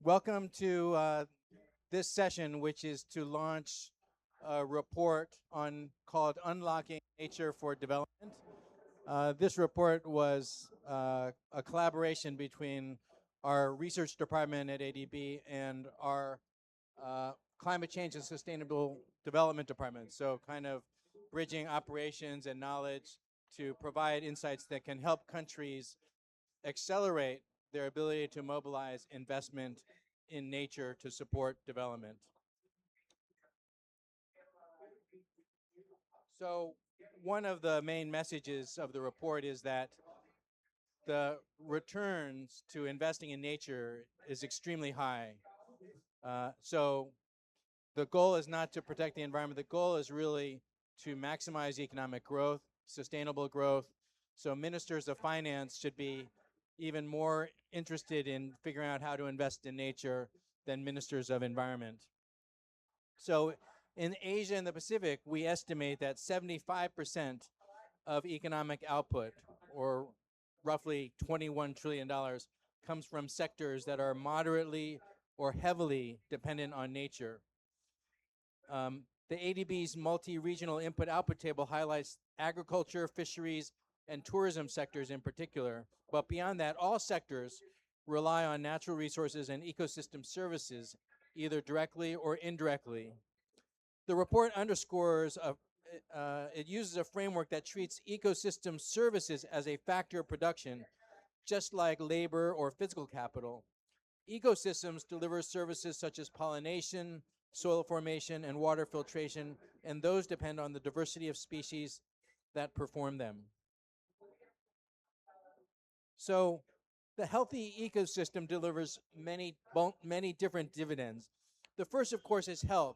Welcome to this session, which is to launch a report called Unlocking Nature for Development. This report was a collaboration between our research department at ADB and our climate change and sustainable development department. So kind of bridging operations and knowledge to provide insights that can help countries accelerate their ability to mobilize investment in nature to support development. So one of the main messages of the report is that the returns to investing in nature is extremely high. So the goal is not to protect the environment. The goal is really to maximize economic growth, sustainable growth. So ministers of finance should be even more interested in figuring out how to invest in nature than ministers of environment. So in Asia and the Pacific, we estimate that 75% of economic output, or roughly $21 trillion, comes from sectors that are moderately or heavily dependent on nature. The ADB's multi-regional input-output table highlights agriculture, fisheries, and tourism sectors in particular. But beyond that, all sectors rely on natural resources and ecosystem services, either directly or indirectly. The report underscores, it uses a framework that treats ecosystem services as a factor of production, just like labor or physical capital. Ecosystems deliver services such as pollination, soil formation, and water filtration, and those depend on the diversity of species that perform them. So the healthy ecosystem delivers many different dividends. The first, of course, is health.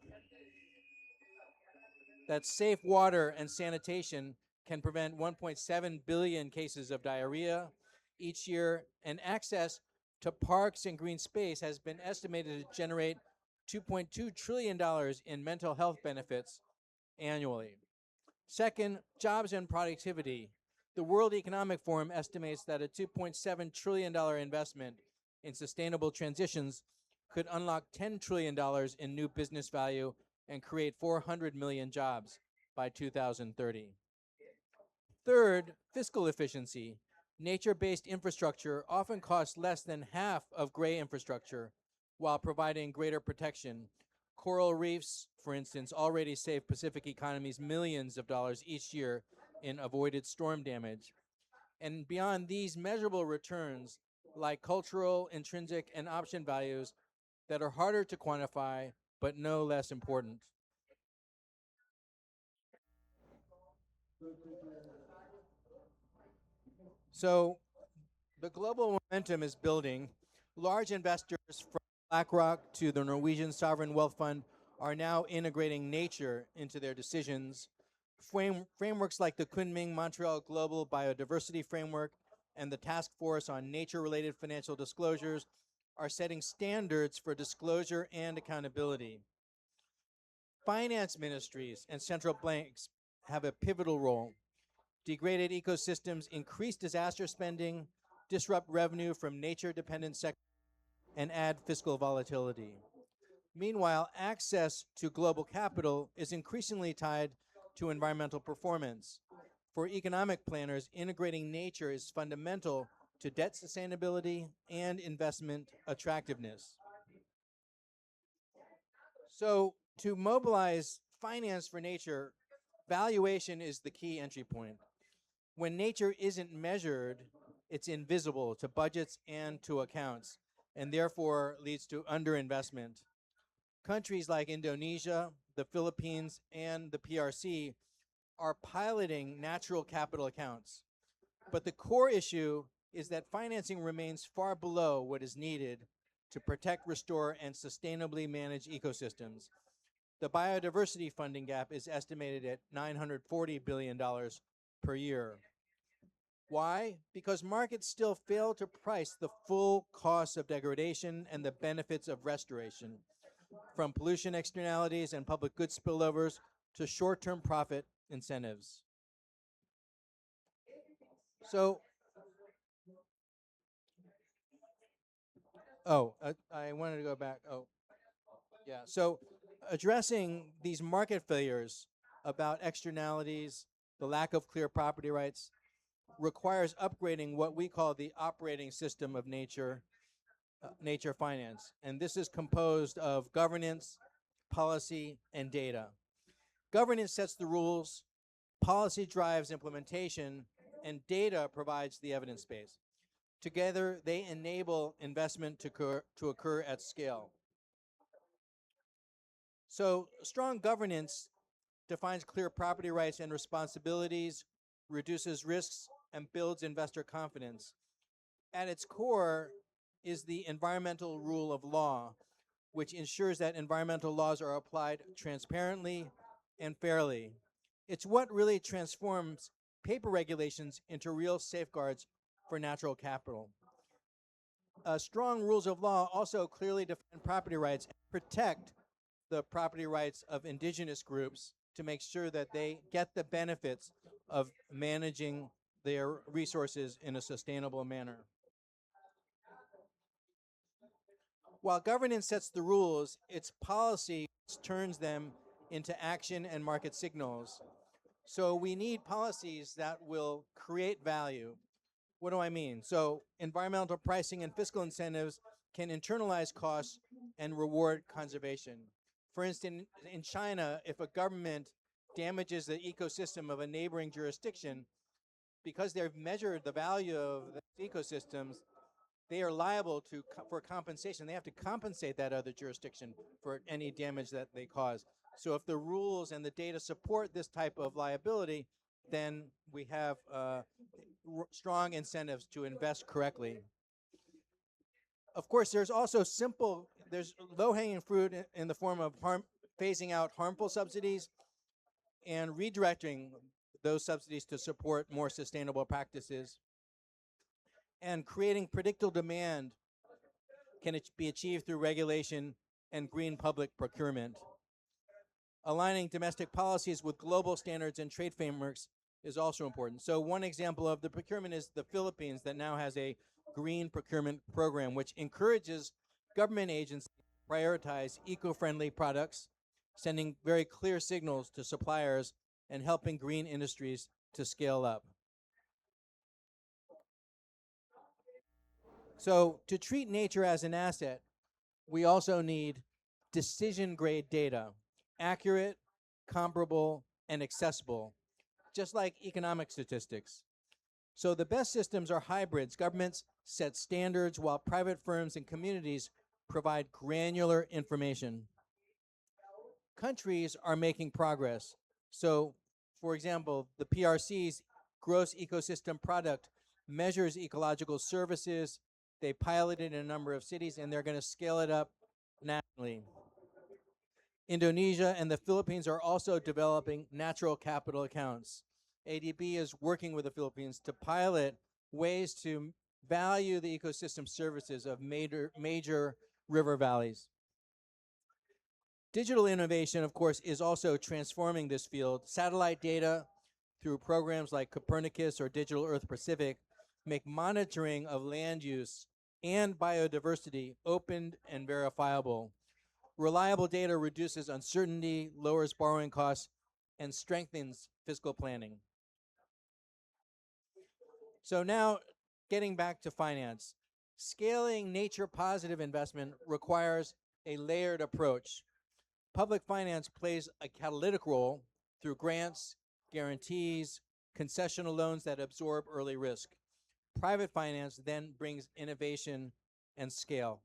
That safe water and sanitation can prevent 1.7 billion cases of diarrhea each year, and access to parks and green space has been estimated to generate $2.2 trillion in mental health benefits annually. Second, jobs and productivity. The World Economic Forum estimates that a $2.7 trillion investment in sustainable transitions could unlock $10 trillion in new business value and create 400 million jobs by 2030. Third, fiscal efficiency. Nature-based infrastructure often costs less than half of gray infrastructure while providing greater protection. Coral reefs, for instance, already save Pacific economies millions of dollars each year in avoided storm damage. And beyond these measurable returns, like cultural, intrinsic, and option values that are harder to quantify but no less important. So the global momentum is building. Large investors from BlackRock to the Norwegian Sovereign Wealth Fund are now integrating nature into their decisions. Frameworks like the Kunming-Montreal Global Biodiversity Framework and the Task Force on Nature-Related Financial Disclosures are setting standards for disclosure and accountability. Finance ministries and central banks have a pivotal role. Degraded ecosystems increase disaster spending, disrupt revenue from nature-dependent sectors, and add fiscal volatility. Meanwhile, access to global capital is increasingly tied to environmental performance. For economic planners, integrating nature is fundamental to debt sustainability and investment attractiveness. So, to mobilize finance for nature, valuation is the key entry point. When nature isn't measured, it's invisible to budgets and to accounts, and therefore leads to underinvestment. Countries like Indonesia, the Philippines, and the PRC are piloting natural capital accounts. But the core issue is that financing remains far below what is needed to protect, restore, and sustainably manage ecosystems. The biodiversity funding gap is estimated at $940 billion per year. Why? Because markets still fail to price the full costs of degradation and the benefits of restoration, from pollution externalities and public goods spillovers to short-term profit incentives. So, I wanted to go back. Yeah. So addressing these market failures about externalities, the lack of clear property rights, requires upgrading what we call the operating system of nature finance. And this is composed of governance, policy, and data. Governance sets the rules, policy drives implementation, and data provides the evidence base. Together, they enable investment to occur at scale. So, strong governance defines clear property rights and responsibilities, reduces risks, and builds investor confidence. At its core is the environmental rule of law, which ensures that environmental laws are applied transparently and fairly. It's what really transforms paper regulations into real safeguards for natural capital. Strong rules of law also clearly define property rights and protect the property rights of indigenous groups to make sure that they get the benefits of managing their resources in a sustainable manner. While governance sets the rules, its policy turns them into action and market signals. So we need policies that will create value. What do I mean? So environmental pricing and fiscal incentives can internalize costs and reward conservation. For instance, in China, if a government damages the ecosystem of a neighboring jurisdiction, because they've measured the value of the ecosystems, they are liable for compensation. They have to compensate that other jurisdiction for any damage that they cause. So if the rules and the data support this type of liability, then we have strong incentives to invest correctly. Of course, there's also there's low-hanging fruit in the form of phasing out harmful subsidies and redirecting those subsidies to support more sustainable practices. And creating predictable demand can be achieved through regulation and green public procurement. Aligning domestic policies with global standards and trade frameworks is also important. So one example of the procurement is the Philippines, that now has a green procurement program, which encourages government agencies to prioritize eco-friendly products, sending very clear signals to suppliers and helping green industries to scale up. So to treat nature as an asset, we also need decision-grade data, accurate, comparable, and accessible, just like economic statistics. So the best systems are hybrids. Governments set standards while private firms and communities provide granular information. Countries are making progress. So, for example, the PRC's gross ecosystem product measures ecological services. They pilot it in a number of cities, and they're going to scale it up nationally. Indonesia and the Philippines are also developing natural capital accounts. ADB is working with the Philippines to pilot ways to value the ecosystem services of major river valleys. Digital innovation, of course, is also transforming this field. Satellite data through programs like Copernicus or Digital Earth Pacific make monitoring of land use and biodiversity open and verifiable. Reliable data reduces uncertainty, lowers borrowing costs, and strengthens fiscal planning. So now, getting back to finance. Scaling nature-positive investment requires a layered approach. Public finance plays a catalytic role through grants, guarantees, concessional loans that absorb early risk. Private finance then brings innovation and scale.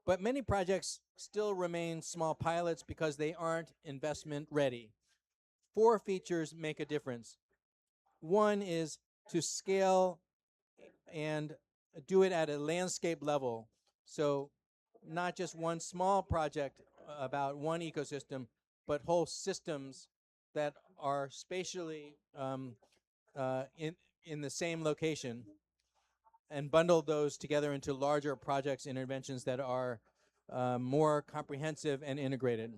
But many projects still remain small pilots because they aren't investment ready. 4 features make a difference. One is to scale and do it at a landscape level. So not just one small project about one ecosystem, but whole systems that are spatially in the same location, and bundle those together into larger projects, interventions that are more comprehensive and integrated.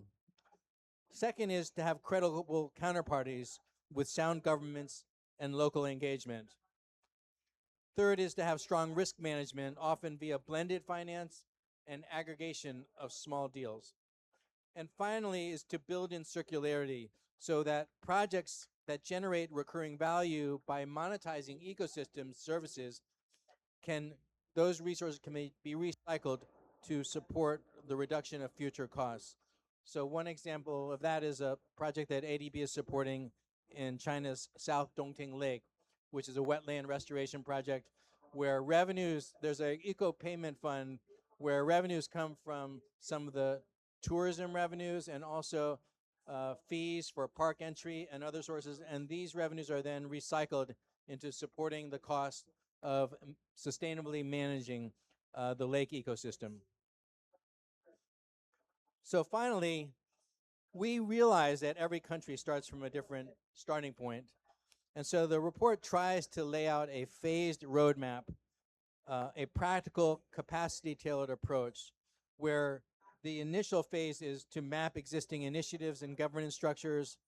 Second is to have credible counterparties with sound governments and local engagement. Third is to have strong risk management, often via blended finance and aggregation of small deals. And finally is to build in circularity so that projects that generate recurring value by monetizing ecosystem services those resources can be recycled to support the reduction of future costs. So one example of that is a project that ADB is supporting in China's South Dongting Lake, which is a wetland restoration project where there's an eco payment fund where revenues come from some of the tourism revenues and also fees for park entry and other sources. And these revenues are then recycled into supporting the cost of sustainably managing the lake ecosystem. So finally, we realize that every country starts from a different starting point. And so the report tries to lay out a phased roadmap, a practical capacity-tailored approach where the initial phase is to map existing initiatives and governance structures.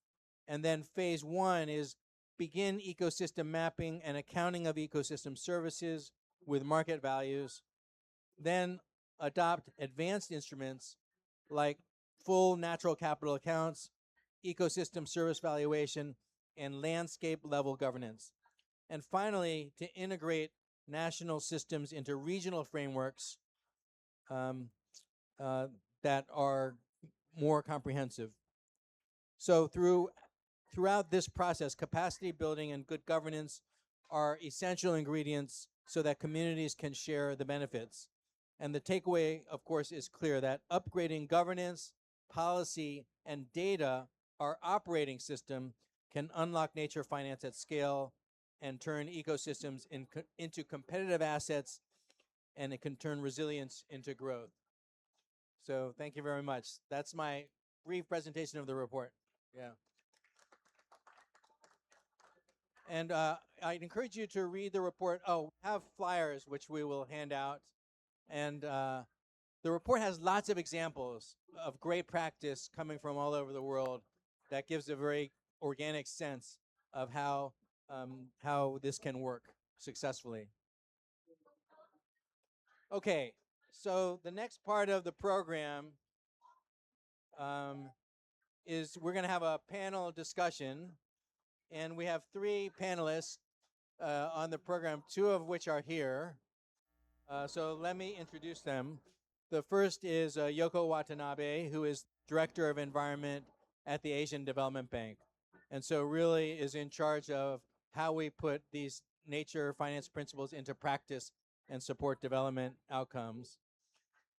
And then phase one is begin ecosystem mapping and accounting of ecosystem services with market values. Then adopt advanced instruments like full natural capital accounts, ecosystem service valuation, and landscape level governance. And finally, to integrate national systems into regional frameworks that are more comprehensive. So throughout this process, capacity building and good governance are essential ingredients so that communities can share the benefits. And the takeaway, of course, is clear that upgrading governance, policy, and data, our operating system, can unlock nature finance at scale and turn ecosystems into competitive assets, and it can turn resilience into growth. So thank you very much. That's my brief presentation of the report. Yeah. And I'd encourage you to read the report. Oh, we have flyers, which we will hand out. And the report has lots of examples of great practice coming from all over the world that gives a very organic sense of how this can work successfully. Okay, so the next part of the program is we're going to have a panel discussion. And we have three panelists on the program, two of which are here. So let me introduce them. The first is Yoko Watanabe, who is Director of Environment at the Asian Development Bank. And so really is in charge of how we put these nature finance principles into practice and support development outcomes.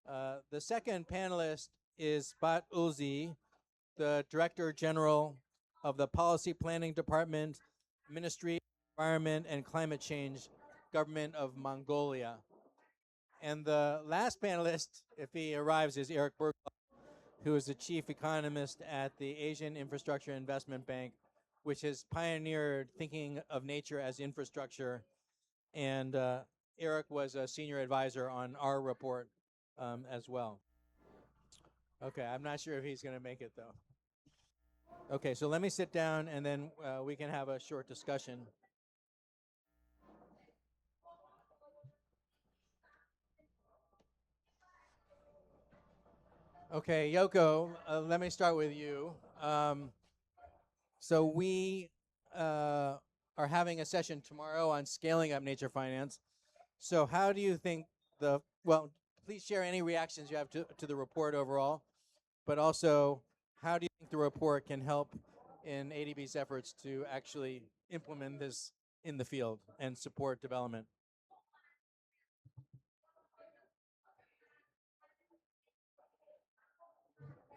The second panelist is Bat Ulzi, the Director General of the Policy Planning Department, Ministry of Environment and Climate Change, Government of Mongolia. And the last panelist, if he arrives, is Eric Berghoff, who is the Chief Economist at the Asian Infrastructure Investment Bank, which has pioneered thinking of nature as infrastructure. And Eric was a senior advisor on our report as well. Okay, I'm not sure if he's going to make it, though. Okay, so let me sit down and then we can have a short discussion. Okay, Yoko, let me start with you. So we are having a session tomorrow on scaling up nature finance. So how do you think please share any reactions you have to the report overall, but also how do you think the report can help in ADB's efforts to actually implement this in the field and support development?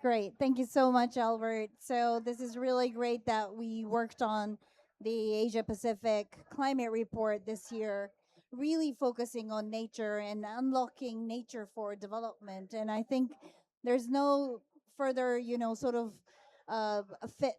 Great. Thank you so much, Albert. So this is really great that we worked on the Asia Pacific climate report this year, really focusing on nature and unlocking nature for development. And I think there's no further, sort of a fit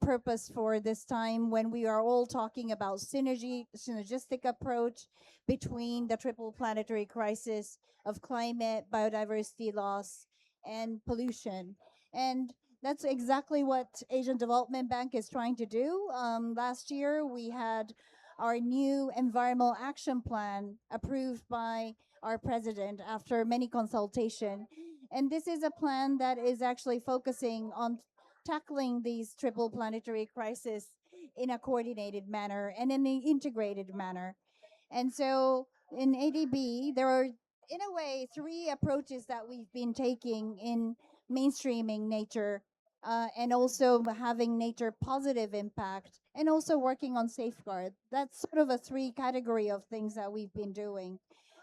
purpose for this time when we are all talking about synergistic approach between the triple planetary crisis of climate, biodiversity loss, and pollution. And that's exactly what Asian Development Bank is trying to do. Last year, we had our new environmental action plan approved by our president after many consultation. And this is a plan that is actually focusing on tackling these triple planetary crises in a coordinated manner and in an integrated manner. And so in ADB, there are, in a way, three approaches that we've been taking in mainstreaming nature, and also having nature positive impact, and also working on safeguard. That's sort of a three category of things that we've been doing.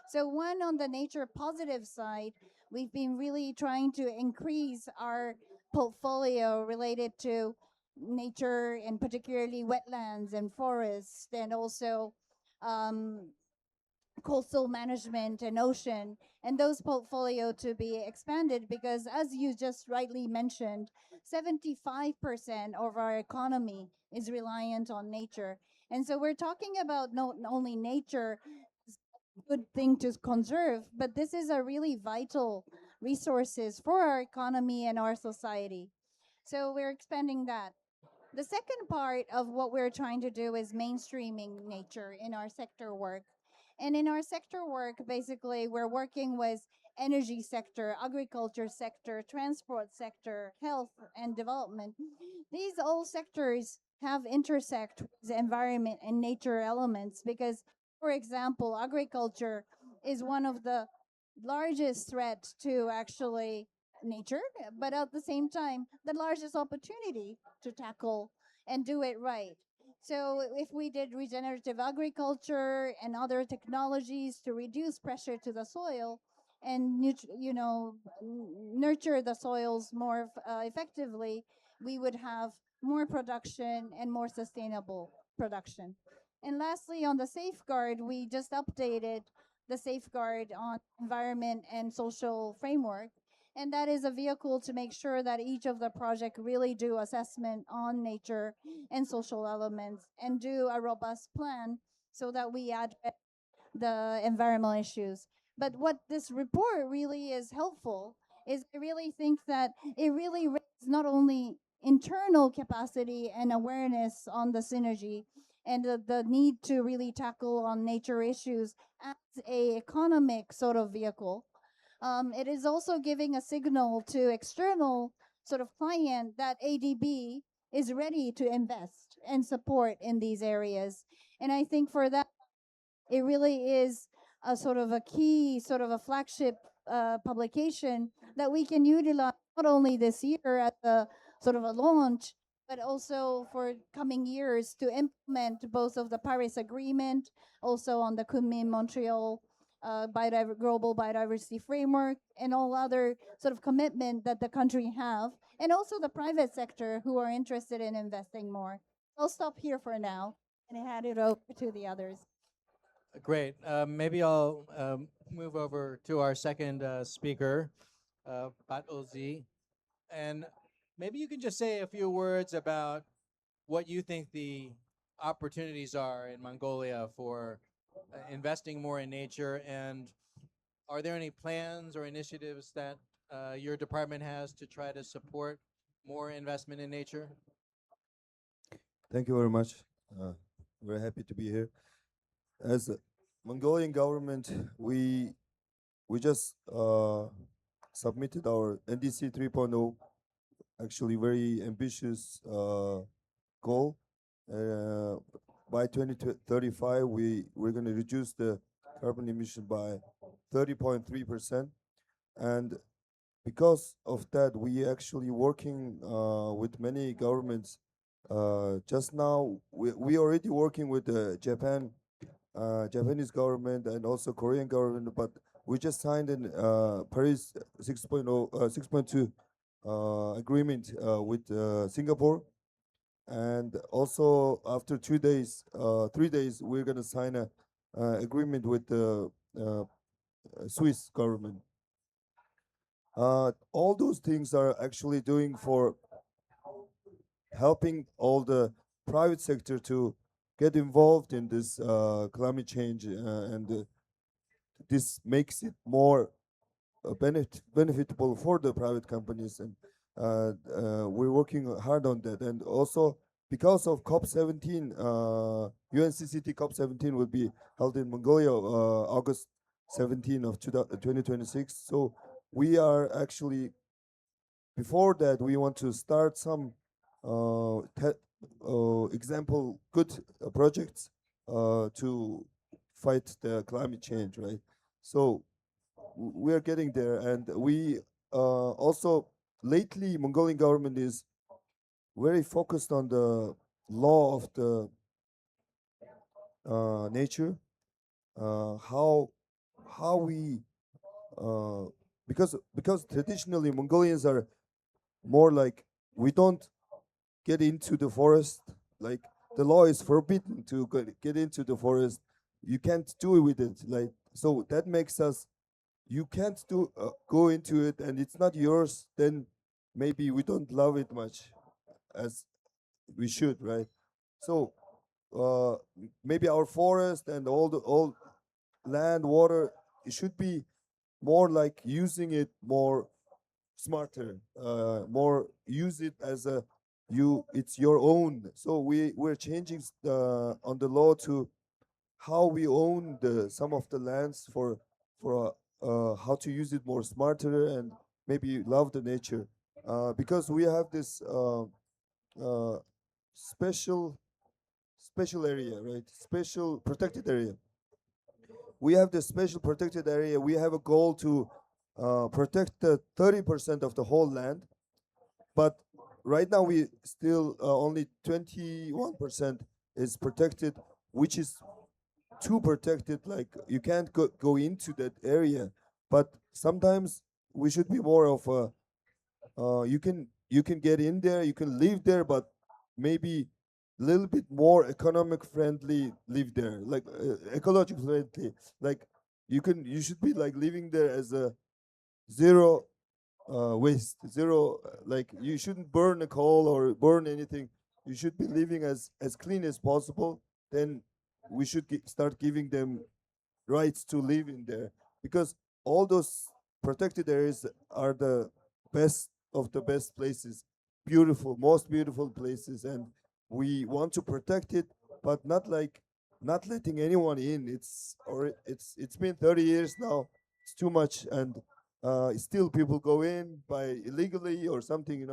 So one, on the nature positive side, we've been really trying to increase our portfolio related to nature, and particularly wetlands and forests, and also um, coastal management and ocean, and those portfolio to be expanded, because as you just rightly mentioned, 75% of our economy is reliant on nature. And so we're talking about not only nature is a good thing to conserve, but this is a really vital resources for our economy and our society. So we're expanding that. The second part of what we're trying to do is mainstreaming nature in our sector work. And in our sector work, basically, we're working with energy sector, agriculture sector, transport sector, health and development. These all sectors have intersect with the environment and nature elements because, for example, agriculture is one of the largest threat to actually nature, but at the same time, the largest opportunity to tackle and do it right. So if we did regenerative agriculture and other technologies to reduce pressure to the soil and nurture the soils more effectively, we would have more production and more sustainable production. And lastly, on the safeguard, we just updated the safeguard on environment and social framework, and that is a vehicle to make sure that each of the project really do assessment on nature and social elements and do a robust plan so that we address the environmental issues. But what this report really is helpful is I really think that it really raises not only internal capacity and awareness on the synergy and the need to really tackle on nature issues as a economic sort of vehicle. It is also giving a signal to external sort of client that ADB is ready to invest and support in these areas. And I think for that, it really is a sort of a key, sort of a flagship publication that we can utilize not only this year at the sort of a launch, but also for coming years to implement both of the Paris Agreement, also on the Kunming Montreal global biodiversity framework, and all other sort of commitment that the country have, and also the private sector who are interested in investing more. I'll stop here for now and hand it over to the others. Great. Maybe I'll move over to our second speaker, Pat Ozi, and maybe you can just say a few words about what you think the opportunities are in Mongolia for investing more in nature, and are there any plans or initiatives that your department has to try to support more investment in nature? Thank you very much. Very happy to be here. As a Mongolian government, we just submitted our NDC 3.0, actually very ambitious goal. By 2035, we're going to reduce the carbon emission by 30.3%, and because of that, we actually working with many governments. Just now, we already working with the Japanese government and also Korean government, but we just signed an Paris 6.2 agreement with Singapore, and also after 2 days, 3 days, we're gonna sign a agreement with the Swiss government. All those things are actually doing for helping all the private sector to get involved in this climate change, and this makes it more benefitable for the private companies, and we're working hard on that. And also because of COP17, UNCCT COP17 will be held in Mongolia August 17 of 2026. So we are actually, before that, we want to start some example good projects to fight the climate change, right? So we are getting there, and we also lately Mongolian government is very focused on the law of the nature, how we uh, because traditionally Mongolians are more like we don't get into the forest. Like the law is forbidden to get into the forest. You can't do it with it. Like so that makes us you can't do go into it, and it's not yours. Then maybe we don't love it much as we should, right? So maybe our forest and all land, water, it should be more like using it more smarter, more use it as a it's your own. So we're changing on the law to how we own the some of the lands for how to use it more smarter and maybe love the nature, because we have this uh, special special area, right? Special protected area. We have this special protected area. We have a goal to protect the 30% of the whole land, but right now we still only 21% is protected, which is too protected. Like you can't go into that area, but sometimes we should be more of a you can get in there, you can live there, but maybe a little bit more economic friendly live there, like ecological friendly. Like you should be like living there as a zero waste, zero like you shouldn't burn a coal or burn anything. You should be living as clean as possible. Then we should start giving them rights to live in there, because all those protected areas are the best of the best places, beautiful, most beautiful places, and we want to protect it, but not like not letting anyone in. It's been 30 years now. It's too much, and still people go in by illegally or something,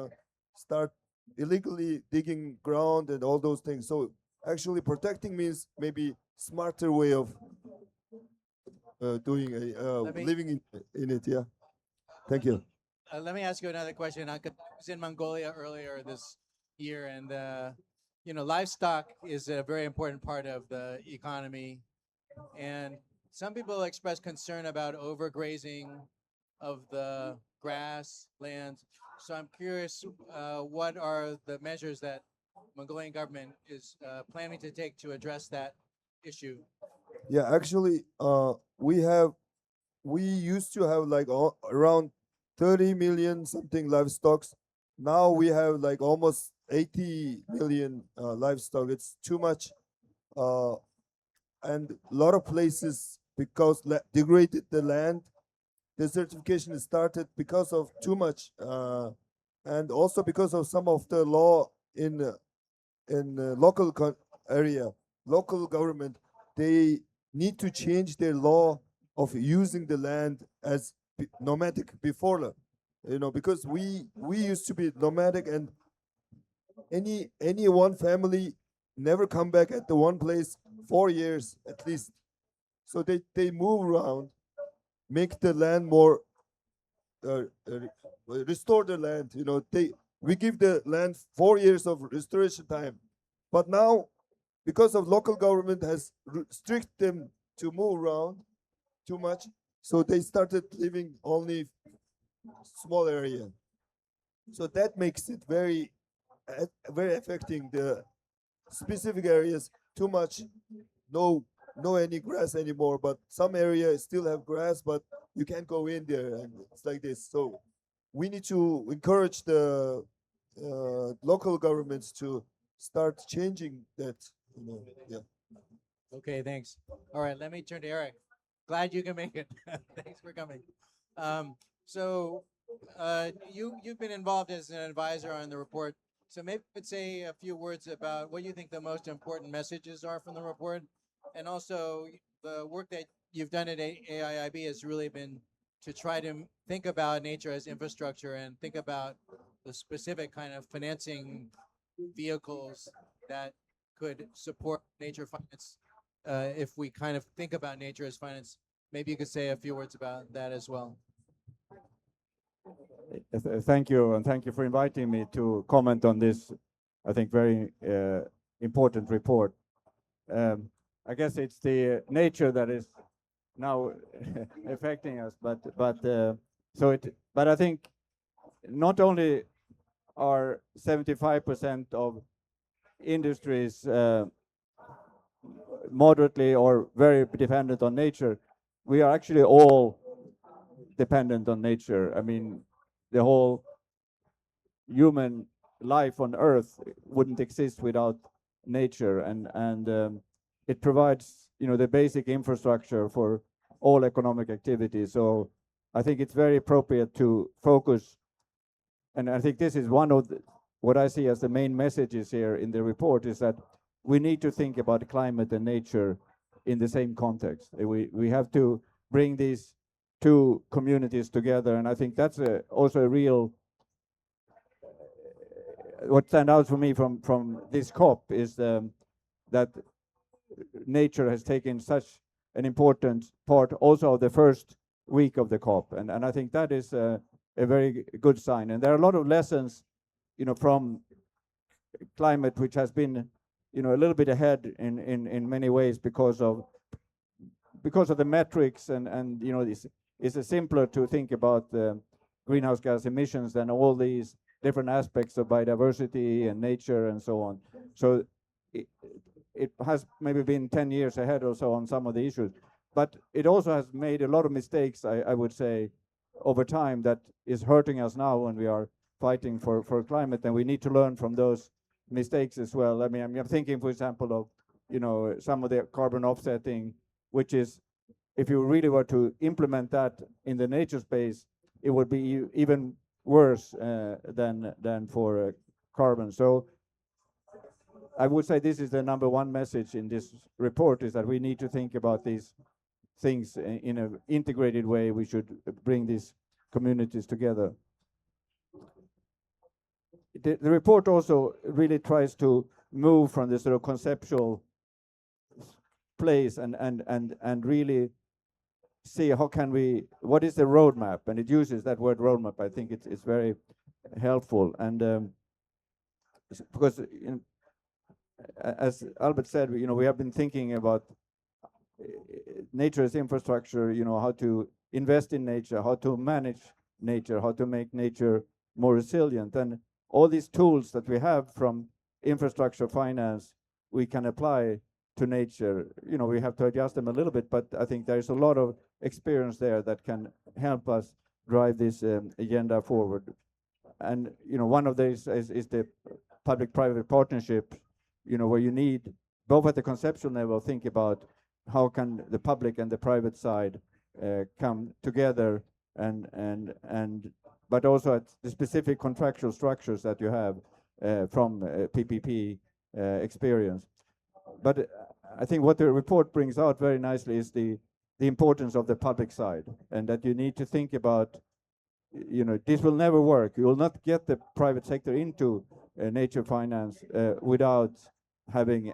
start illegally digging ground and all those things. So actually protecting means maybe smarter way of doing Let me living in it. Yeah. Thank you. let me ask you another question. I was in Mongolia earlier this year, and livestock is a very important part of the economy. And some people express concern about overgrazing of the grass lands. So I'm curious, what are the measures that Mongolian government is planning to take to address that issue? Yeah, actually, we used to have like around 30 million something livestock. Now we have like almost 80 million livestock. It's too much, uh, and a lot of places because degraded the land. Desertification started because of too much, and also because of some of the law in local area, local government, they need to change their law of using the land as nomadic before, because we used to be nomadic, and any one family never come back at the one place 4 years at least. So they move around, make the land more uh, uh, restore the land. We give the land 4 years of restoration time, but now because of local government has strict them to move around too much, so they started living only small area. So that makes it very affecting the specific areas too much. No any grass anymore, but some areas still have grass, but you can't go in there, and it's like this. So we need to encourage the local governments to start changing that. Yeah. Okay, thanks. All right, let me turn to Eric. Glad you can make it. Thanks for coming. So you've been involved as an advisor on the report So maybe you could say a few words about what you think the most important messages are from the report, and also the work that you've done at AIIB has really been to try to think about nature as infrastructure and think about the specific kind of financing vehicles that could support nature finance. If we kind of think about nature as finance, maybe you could say a few words about that as well. Thank you, and thank you for inviting me to comment on this, I think, very important report. I guess it's the nature that is now affecting us, but I think not only are 75% of industries moderately or very dependent on nature, we are actually all dependent on nature. I mean, the whole human life on Earth wouldn't exist without nature, and it provides, you know, the basic infrastructure for all economic activity. So I think it's very appropriate to focus, and I think this is one of what I see as the main messages here in the report, is that we need to think about climate and nature in the same context. We have to bring these two communities together, and I think that's also a real what stands out for me from this COP is that nature has taken such an important part also of the first week of the COP, and I think that is a very good sign. And there are a lot of lessons, you know, from climate, which has been, you know, a little bit ahead in many ways because of the metrics, and you know, it's simpler to think about greenhouse gas emissions than all these different aspects of biodiversity and nature and so on. So it has maybe been 10 years ahead or so on some of the issues, but it also has made a lot of mistakes, I would say, over time, that is hurting us now when we are fighting for climate, and we need to learn from those mistakes as well. I mean, I'm thinking, for example, of, you know, some of the carbon offsetting, which is, if you really were to implement that in the nature space, it would be even worse than for carbon. So I would say this is the number one message in this report, is that we need to think about these things in an integrated way. We should bring these communities together. The report also really tries to move from this sort of conceptual place and really see how can we, what is the roadmap, and it uses that word roadmap. I think it's very helpful, and because as Albert said, you know, we have been thinking about nature as infrastructure, you know, how to invest in nature, how to manage nature, how to make nature more resilient, and all these tools that we have from infrastructure finance we can apply to nature. You know, we have to adjust them a little bit, but I think there's a lot of experience there that can help us drive this agenda forward. And you know, one of these is the public-private partnership, you know, where you need, both at the conceptual level, think about how can the public and the private side come together, and but also at the specific contractual structures that you have from PPP experience. But I think what the report brings out very nicely is the importance of the public side, and that you need to think about, you know, this will never work. You will not get the private sector into nature finance without having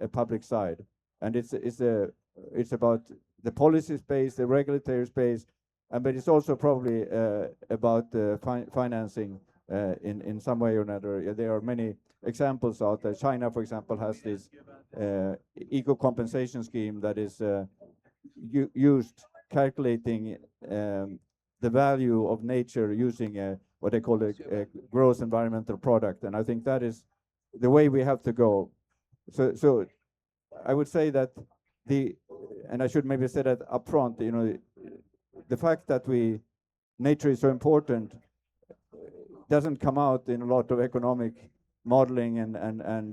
a public side. And it's about the policy space, the regulatory space, but it's also probably about financing in some way or another. There are many examples out there. China, for example, has this eco compensation scheme that is used calculating the value of nature using what they call a gross environmental product, and I think that is the way we have to go. So I would say that and I should maybe say that up front, you know, the fact that nature is so important doesn't come out in a lot of economic modeling and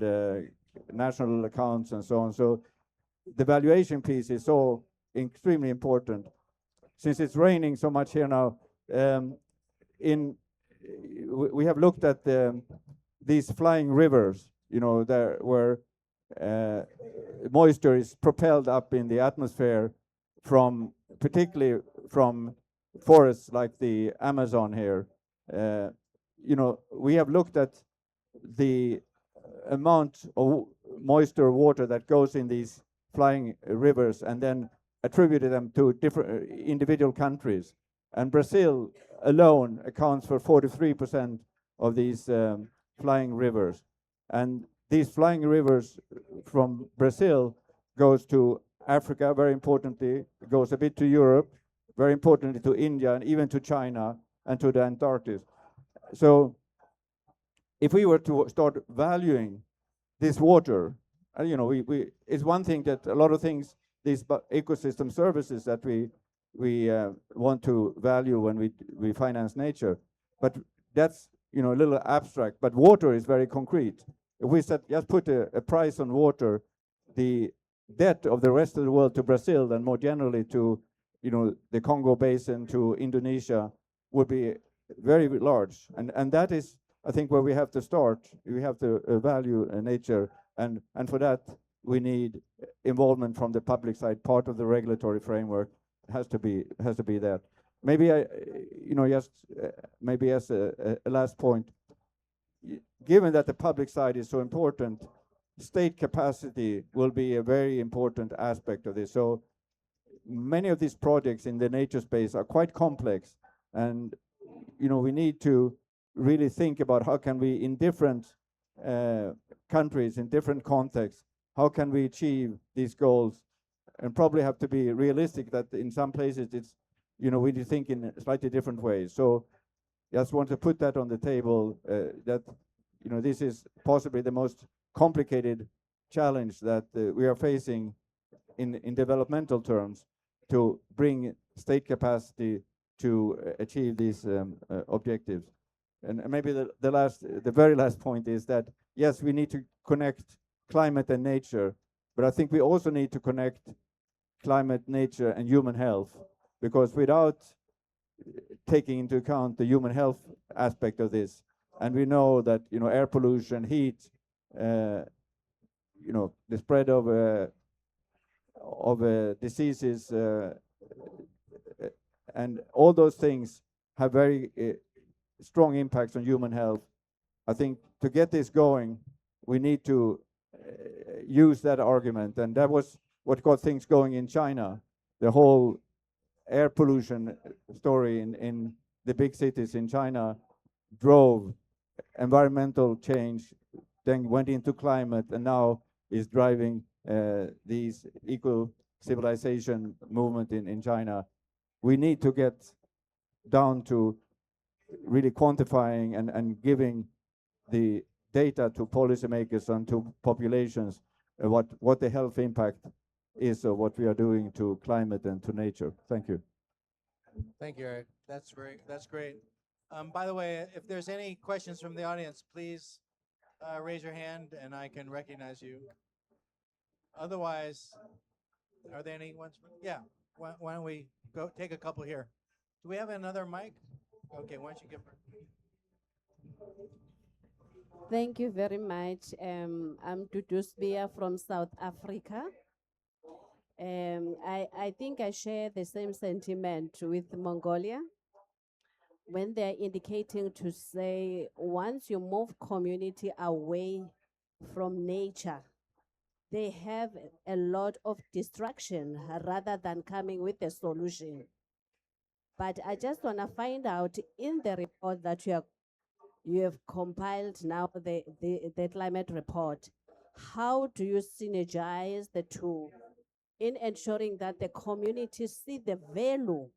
national accounts and so on. So the valuation piece is so extremely important. Since it's raining so much here now, we have looked at these flying rivers, there where moisture is propelled up in the atmosphere particularly from forests like the Amazon here. We have looked at the amount of moisture water that goes in these flying rivers and then attributed them to different individual countries. And Brazil alone accounts for 43% of these flying rivers. And these flying rivers from Brazil goes to Africa, very importantly, goes a bit to Europe, very importantly to India, and even to China and to the Antarctic. So if we were to start valuing this water, it's one thing that a lot of things, these ecosystem services that we want to value when we finance nature, but that's a little abstract. But water is very concrete. If we just put a price on water, the debt of the rest of the world to Brazil and more generally to the Congo Basin, to Indonesia, would be very large. And that is, I think, where we have to start. We have to value nature, and for that we need involvement from the public side. Part of the regulatory framework has to be that. Maybe maybe as a last point, given that the public side is so important, state capacity will be a very important aspect of this. So many of these projects in the nature space are quite complex, and we need to really think about how can we, in different countries, in different contexts, how can we achieve these goals, and probably have to be realistic that in some places it's we need to think in slightly different ways. So just want to put that on the table, that this is possibly the most complicated challenge that we are facing in developmental terms, to bring state capacity to achieve these objectives. And maybe the very last point is that, yes, we need to connect climate and nature, but I think we also need to connect climate, nature, and human health, because without taking into account the human health aspect of this, and we know that air pollution, heat, the spread of diseases, and all those things have very strong impacts on human health. I think to get this going, we need to use that argument, and that was what got things going in China. The whole air pollution story in the big cities in China drove environmental change, then went into climate, and now is driving these eco-civilization movement in China. We need to get down to really quantifying and giving the data to policymakers and to populations what the health impact is of what we are doing to climate and to nature. Thank you. Thank you, Eric. That's great. By the way, if there's any questions from the audience, please raise your hand and I can recognize you. Otherwise, are there any ones? Yeah. Why don't we go take a couple here? Do we have another mic? Okay, why don't you give her? Thank you very much. I'm Dudu Spear from South Africa. I think I share the same sentiment with Mongolia when they're indicating to say, once you move community away from nature, they have a lot of distraction rather than coming with a solution. But I just want to find out, in the report that you have compiled now, the climate report, how do you synergize the two in ensuring that the community see the value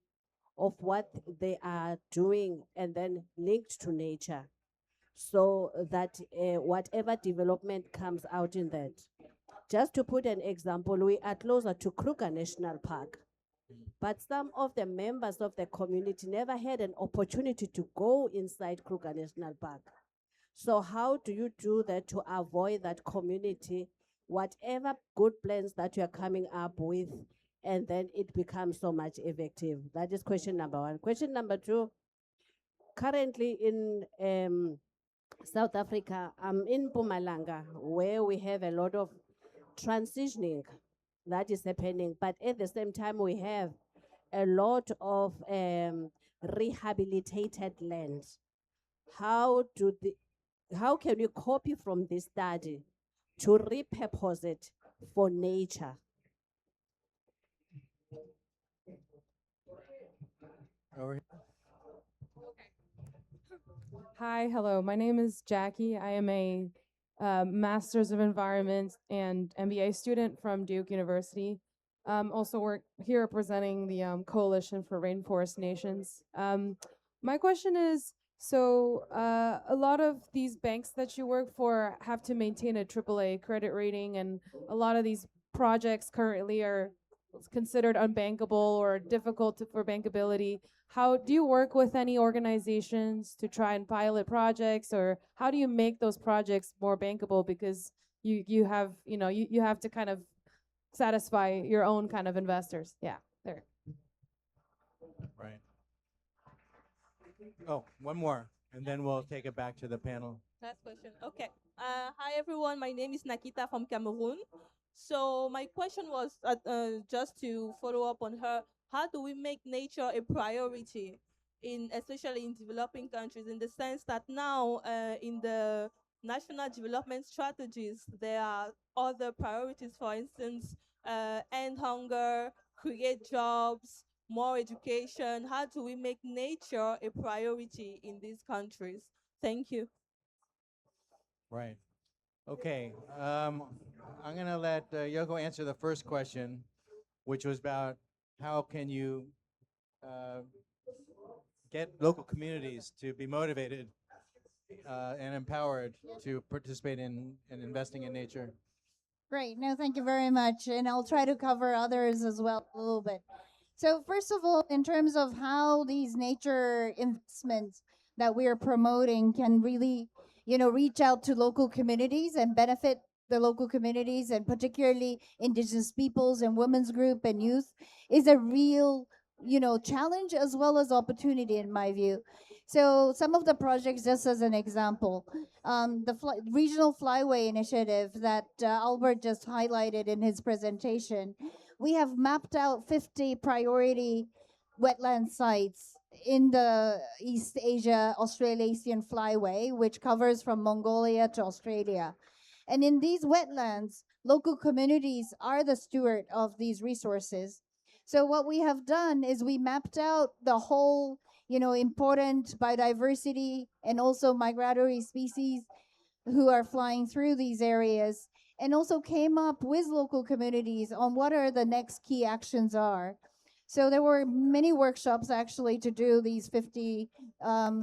of what they are doing and then linked to nature, so that whatever development comes out in that? Just to put an example, we are closer to Kruger National Park, but some of the members of the community never had an opportunity to go inside Kruger National Park. So how do you do that to avoid that community, whatever good plans that you are coming up with, and then it becomes so much effective? That is question number one. Question number two, currently in South Africa, I'm in Pumalanga, where we have a lot of transitioning that is happening, but at the same time, we have a lot of rehabilitated land. How do the how can we copy from this study to repurpose it for nature? Over here. Hi, hello. My name is Jackie. I am a Master's of Environment and MBA student from Duke University. Also work here representing the Coalition for Rainforest Nations. My question is, so a lot of these banks that you work for have to maintain a AAA credit rating, and a lot of these projects currently are considered unbankable or difficult for bankability. How do you work with any organizations to try and pilot projects, or how do you make those projects more bankable, because you have, you have to kind of satisfy your own kind of investors? Yeah, there. Right. Oh, one more, and then we'll take it back to the panel. Last question. Okay. Hi, everyone. My name is Nakita from Cameroon. So my question was just to follow up on her. How do we make nature a priority especially in developing countries, in the sense that now in the national development strategies, there are other priorities, for instance, end hunger, create jobs, more education. How do we make nature a priority in these countries? Thank you. Right. Okay. I'm going to let Yoko answer the first question, which was about how can you get local communities to be motivated and empowered to participate in investing in nature. Great. No, thank you very much. And I'll try to cover others as well a little bit. So, first of all, in terms of how these nature investments that we are promoting can really, reach out to local communities and benefit the local communities, and particularly indigenous peoples and women's group and youth, is a real, challenge as well as opportunity in my view. So, some of the projects, just as an example, the regional flyway initiative that Albert just highlighted in his presentation, we have mapped out 50 priority wetland sites in the East Asia Australasian Flyway, which covers from Mongolia to Australia. And in these wetlands, local communities are the steward of these resources. So what we have done is we mapped out the whole, important biodiversity and also migratory species who are flying through these areas, and also came up with local communities on what are the next key actions are. So there were many workshops actually to do these 50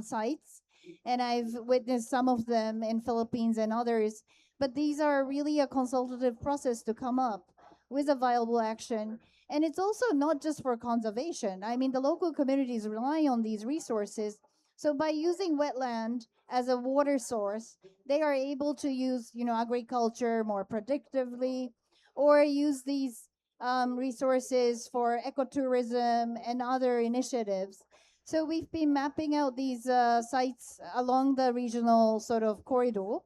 sites, and I've witnessed some of them in Philippines and others. But these are really a consultative process to come up with a viable action. And it's also not just for conservation. I mean, the local communities rely on these resources. So by using wetland as a water source, they are able to use, agriculture more predictively, or use these resources for ecotourism and other initiatives. So we've been mapping out these sites along the regional sort of corridor,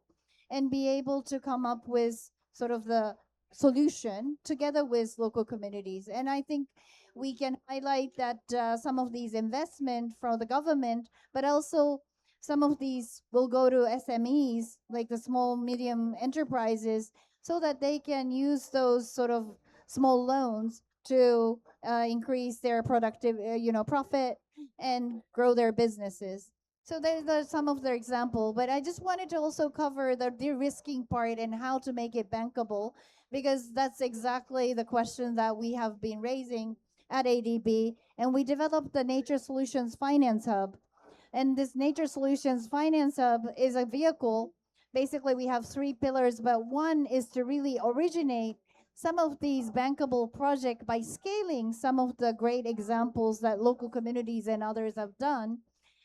and be able to come up with sort of the solution together with local communities. And I think we can highlight that some of these investment from the government, but also some of these will go to SMEs, like the small medium enterprises, so that they can use those sort of small loans to increase their productive, profit, and grow their businesses. So there's some of their example, but I just wanted to also cover the de-risking part and how to make it bankable, because that's exactly the question that we have been raising at ADB, and we developed the Nature Solutions Finance Hub. And this Nature Solutions Finance Hub is a vehicle. Basically, we have three pillars, but one is to really originate some of these bankable projects by scaling some of the great examples that local communities and others have done,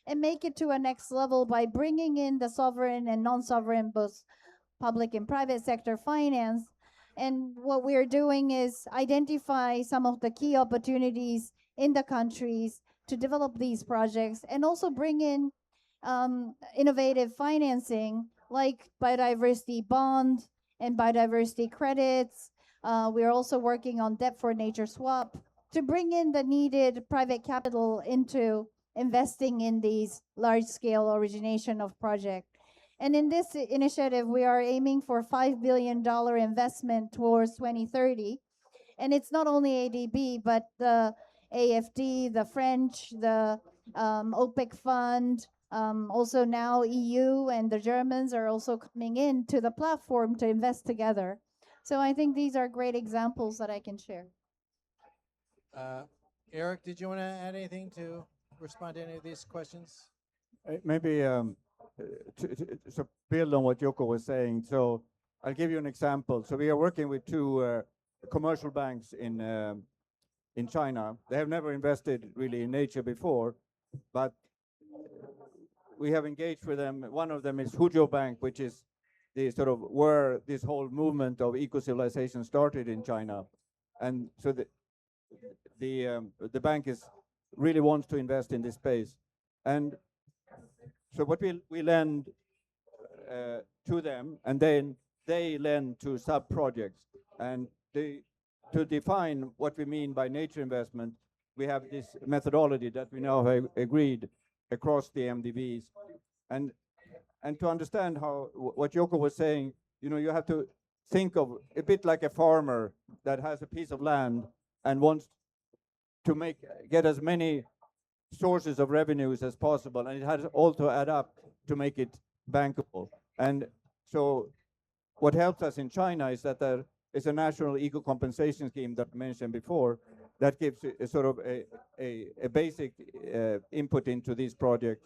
and make it to a next level by bringing in the sovereign and non-sovereign, both public and private sector finance. And what we're doing is identify some of the key opportunities in the countries to develop these projects, and also bring in innovative financing like biodiversity bond and biodiversity credits. We're also working on debt for nature swap to bring in the needed private capital into investing in these large scale origination of project. And in this initiative, we are aiming for $5 billion investment towards 2030. And it's not only ADB, but the AFD, the French, the OPEC fund, also now EU and the Germans are also coming in to the platform to invest together. So I think these are great examples that I can share. Eric, did you want to add anything to respond to any of these questions? Maybe to build on what Yoko was saying. So I'll give you an example. So we are working with two commercial banks in China. They have never invested really in nature before, but we have engaged with them. One of them is Huzhou Bank, which is the sort of where this whole movement of eco-civilization started in China. And so the bank is really wants to invest in this space. And so what we lend to them, and then they lend to sub-projects. And to define what we mean by nature investment, we have this methodology that we now have agreed across the MDBs. And to understand how what Yoko was saying, you have to think of a bit like a farmer that has a piece of land and wants to get as many sources of revenues as possible, and it has all to add up to make it bankable. And so what helps us in China is that there is a national eco compensation scheme that I mentioned before that gives a sort of a basic input into this project.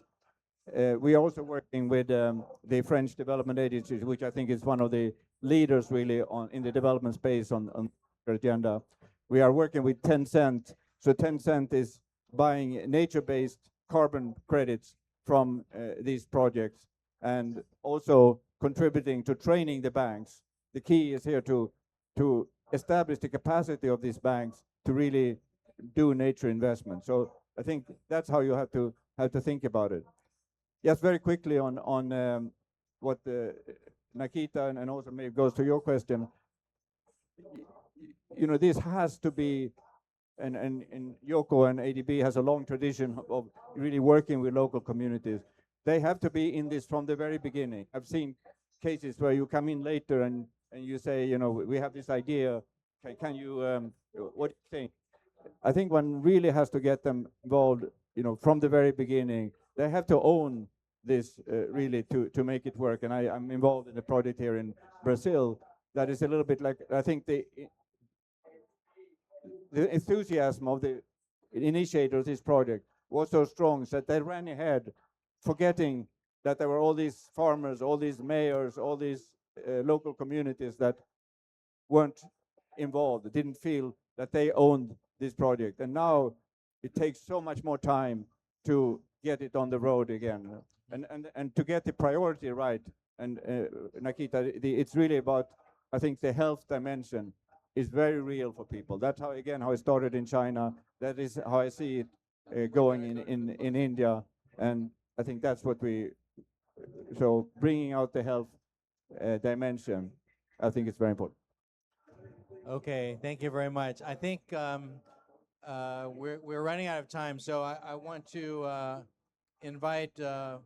We are also working with the French Development Agency, which I think is one of the leaders really in the development space on the agenda. We are working with Tencent. So Tencent is buying nature-based carbon credits from these projects and also contributing to training the banks. The key is here to establish the capacity of these banks to really do nature investment. So I think that's how you have to think about it. Yes, very quickly on what Nakita and also maybe goes to your question. This has to be, and Yoko and ADB has a long tradition of really working with local communities. They have to be in this from the very beginning. I've seen cases where you come in later and you say, we have this idea. Can you, what do you think? I think one really has to get them involved, from the very beginning. They have to own this really to make it work. And I'm involved in a project here in Brazil that is a little bit like, I think the enthusiasm of the initiator of this project was so strong that they ran ahead, forgetting that there were all these farmers, all these mayors, all these local communities that weren't involved, didn't feel that they owned this project. And now it takes so much more time to get it on the road again, and to get the priority right. And Nakita, it's really about, I think, the health dimension is very real for people. That's how it started in China. That is how I see it going in India. And I think that's what so bringing out the health dimension, I think it's very important. Okay, thank you very much. I think we're running out of time, so I want to invite a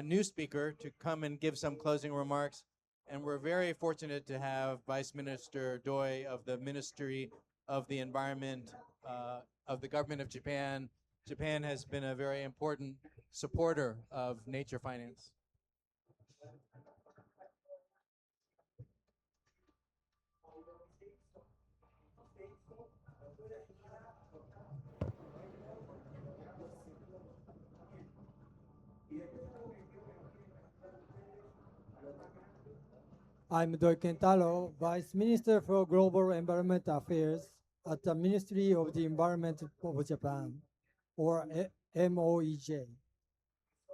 new speaker to come and give some closing remarks. And we're very fortunate to have Vice Minister Doi of the Ministry of the Environment of the Government of Japan. Japan has been a very important supporter of nature finance. I'm Doi Kentaro, Vice Minister for Global Environment Affairs at the Ministry of the Environment of Japan, or MOEJ.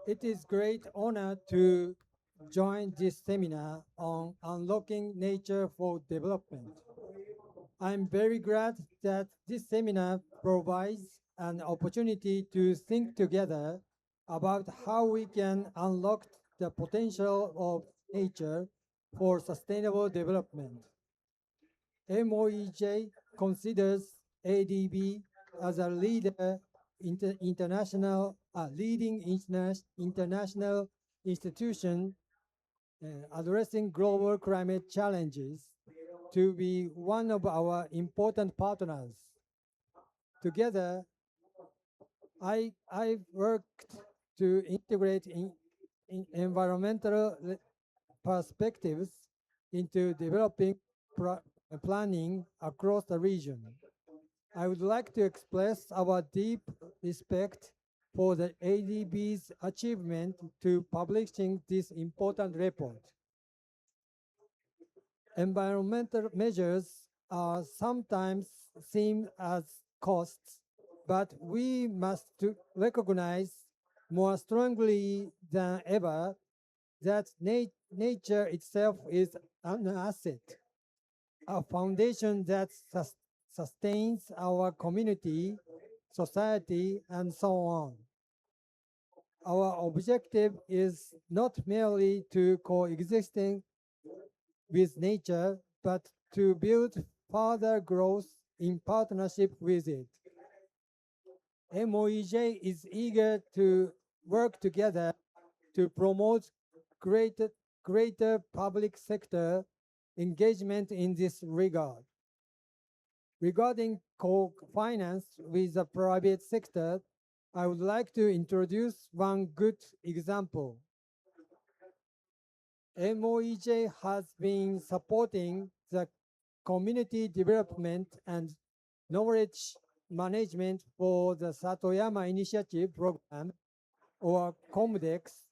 It is great honor to join this seminar on unlocking nature for development. I'm very glad that this seminar provides an opportunity to think together about how we can unlock the potential of nature for sustainable development. MOEJ considers ADB as a leading international institution addressing global climate challenges to be one of our important partners. Together, I worked to integrate in environmental perspectives into developing planning across the region. I would like to express our deep respect for the ADB's achievement to publishing this important report. Environmental measures are sometimes seen as costs, but we must recognize more strongly than ever that nature itself is an asset, a foundation that sustains our community, society, and so on. Our objective is not merely to coexisting with nature, but to build further growth in partnership with it. MOEJ is eager to work together to promote greater public sector engagement in this regard. Regarding co-finance with the private sector, I would like to introduce one good example. MOEJ has been supporting the community development and knowledge management for the Satoyama Initiative Program, or COMDEX,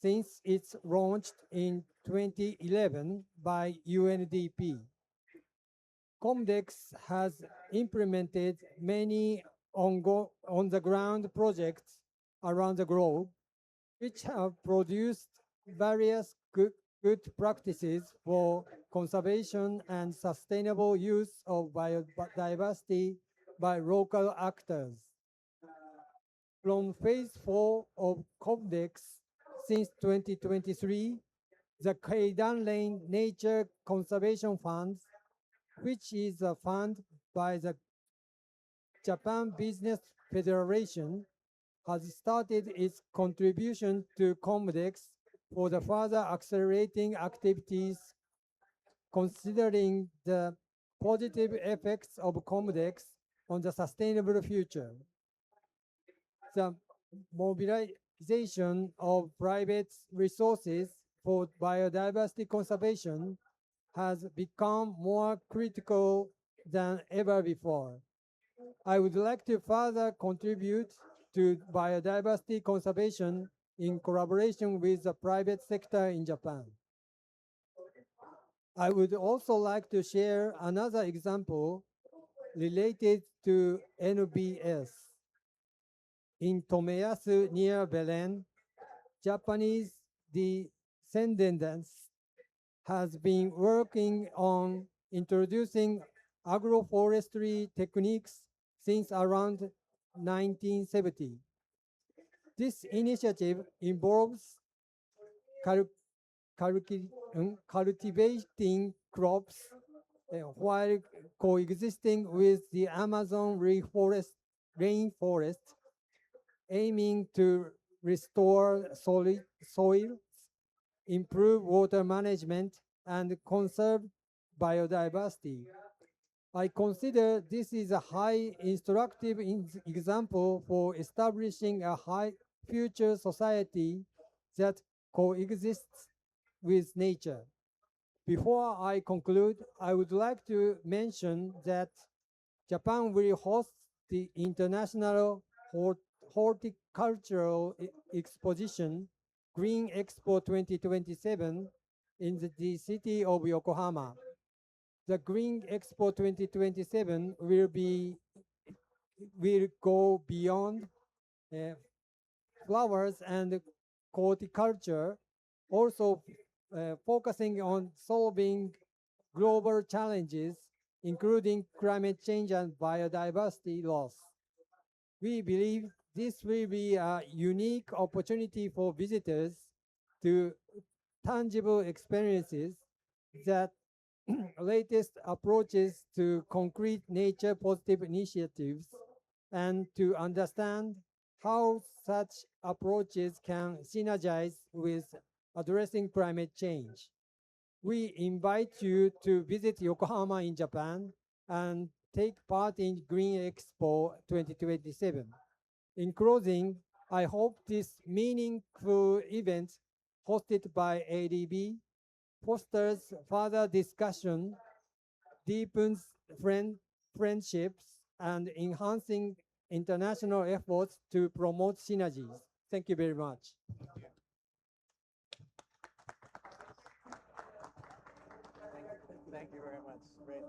since its launched in 2011 by UNDP. COMDEX has implemented many on-the-ground projects around the globe, which have produced various good practices for conservation and sustainable use of biodiversity by local actors. From phase 4 of COMDEX since 2023, the Keidan Lane Nature Conservation Fund, which is a fund by the Japan Business Federation, has started its contribution to COMDEX for the further accelerating activities considering the positive effects of COMDEX on the sustainable future. The mobilization of private resources for biodiversity conservation has become more critical than ever before. I would like to further contribute to biodiversity conservation in collaboration with the private sector in Japan. I would also like to share another example related to NBS. In Tomeyasu near Belém, Japanese descendants has been working on introducing agroforestry techniques since around 1970. This initiative involves cultivating crops while coexisting with the Amazon rainforest, aiming to restore soils, improve water management, and conserve biodiversity. I consider this is a high instructive example for establishing a high future society that coexists with nature. Before I conclude, I would like to mention that Japan will host the International Horticultural Exposition Green Expo 2027 in the city of Yokohama. The Green Expo 2027 will go beyond flowers and horticulture, also focusing on solving global challenges, including climate change and biodiversity loss. We believe This will be a unique opportunity for visitors to tangible experiences that latest approaches to concrete nature positive initiatives and to understand how such approaches can synergize with addressing climate change. We invite you to visit Yokohama in Japan and take part in Green Expo 2027. In closing, I hope this meaningful event hosted by ADB fosters further discussion, deepens friendships, and enhancing international efforts to promote synergies. Thank you very much. Thank you very much. Great.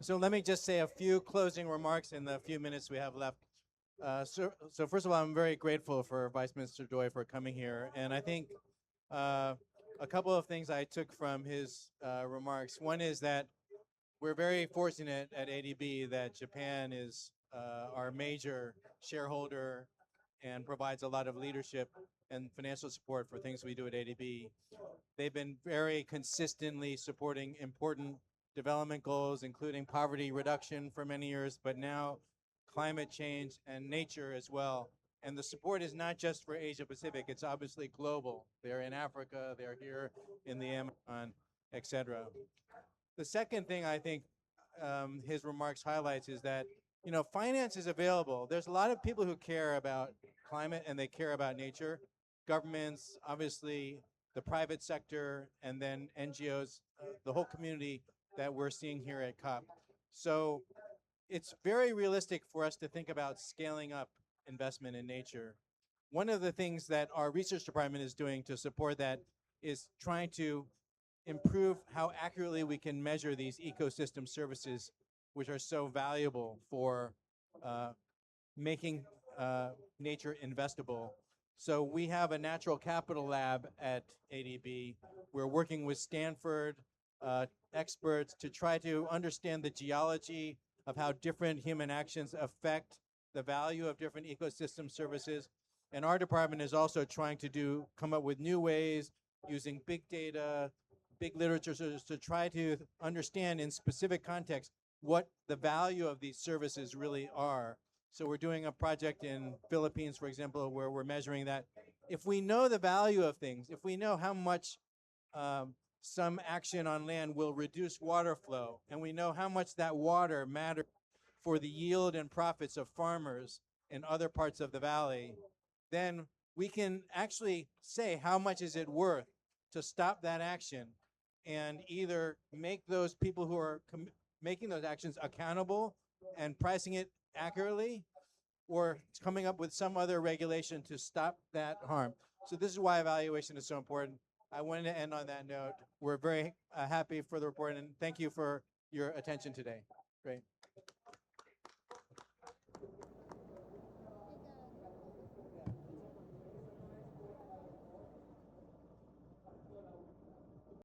So let me just say a few closing remarks in the few minutes we have left. So first of all, I'm very grateful for Vice Minister Doi for coming here. And I think a couple of things I took from his remarks. One is that we're very fortunate at ADB that Japan is our major shareholder and provides a lot of leadership and financial support for things we do at ADB. They've been very consistently supporting important development goals, including poverty reduction for many years, but now climate change and nature as well. And the support is not just for Asia Pacific, it's obviously global. They're in Africa, they're here in the Amazon, etc. The second thing I think his remarks highlights is that, you know, finance is available. There's a lot of people who care about climate and they care about nature. Governments, obviously, the private sector, and then NGOs, the whole community that we're seeing here at COP. So it's very realistic for us to think about scaling up investment in nature. One of the things that our research department is doing to support that is trying to improve how accurately we can measure these ecosystem services, which are so valuable for making nature investable. So we have a natural capital lab at ADB. We're working with Stanford experts to try to understand the geology of how different human actions affect the value of different ecosystem services. And our department is also trying to come up with new ways using big data, big literature to try to understand in specific context what the value of these services really are. So we're doing a project in Philippines, for example, where we're measuring that. If we know the value of things, if we know how much some action on land will reduce water flow, and we know how much that water matters for the yield and profits of farmers in other parts of the valley, then we can actually say how much is it worth to stop that action and either make those people who are making those actions accountable and pricing it accurately, or coming up with some other regulation to stop that harm. So this is why evaluation is so important. I wanted to end on that note. We're very happy for the report, and thank you for your attention today. Great.